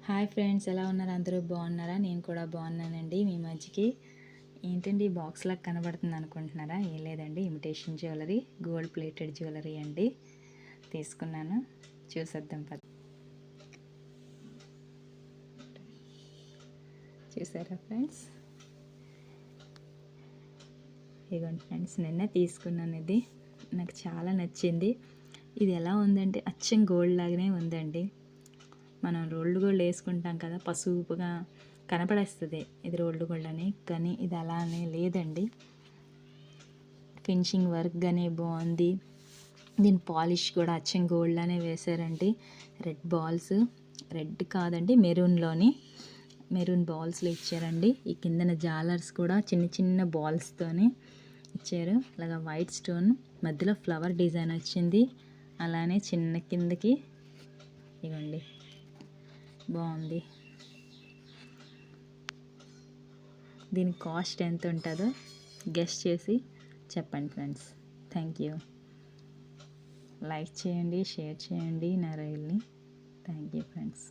Hi friends, ఎలా ఉన్నారు? అందరూ బాగున్నారా? నేను కూడా బాగున్నానండి. మీ మధ్యకి ఏంటండి ఈ బాక్స్ లాగా కనబడుతుంది అనుకుంటున్నారా? ఏం లేదండి, imitation jewellery, gold plated jewellery అండి. తీసుకున్నాను, చూసేద్దాం పద. చూసారా ఫ్రెండ్స్? ఇదిగోండి ఫ్రెండ్స్, నిన్నే తీసుకున్నాను. ఇది నాకు చాలా నచ్చింది. ఇది ఎలా ఉందంటే అచ్చం గోల్డ్ లాగానే ఉందండి. మనం రోల్డ్ గోల్డ్ వేసుకుంటాం కదా, పసుపుగా కనపడేస్తుంది ఇది రోల్డ్ గోల్డ్ అని, కానీ ఇది అలానే లేదండి. ఫినిషింగ్ వర్క్ కానీ బాగుంది. దీని పాలిష్ కూడా అచ్చం గోల్డ్ అనే వేశారండి. రెడ్ బాల్స్, రెడ్ కాదండి మెరూన్ బాల్స్లో ఇచ్చారండి. ఈ కిందన జాలర్స్ కూడా చిన్న చిన్న బాల్స్తోనే ఇచ్చారు. అలాగా వైట్ స్టోన్ మధ్యలో ఫ్లవర్ డిజైన్ వచ్చింది. అలానే చిన్న కిందకి ఇవ్వండి, బాగుంది. దీని కాస్ట్ ఎంత ఉంటుందో గెస్ చేసి చెప్పండి ఫ్రెండ్స్. Thank you. లైక్ చేయండి, షేర్ చేయండి నా రీల్ని. Thank you friends.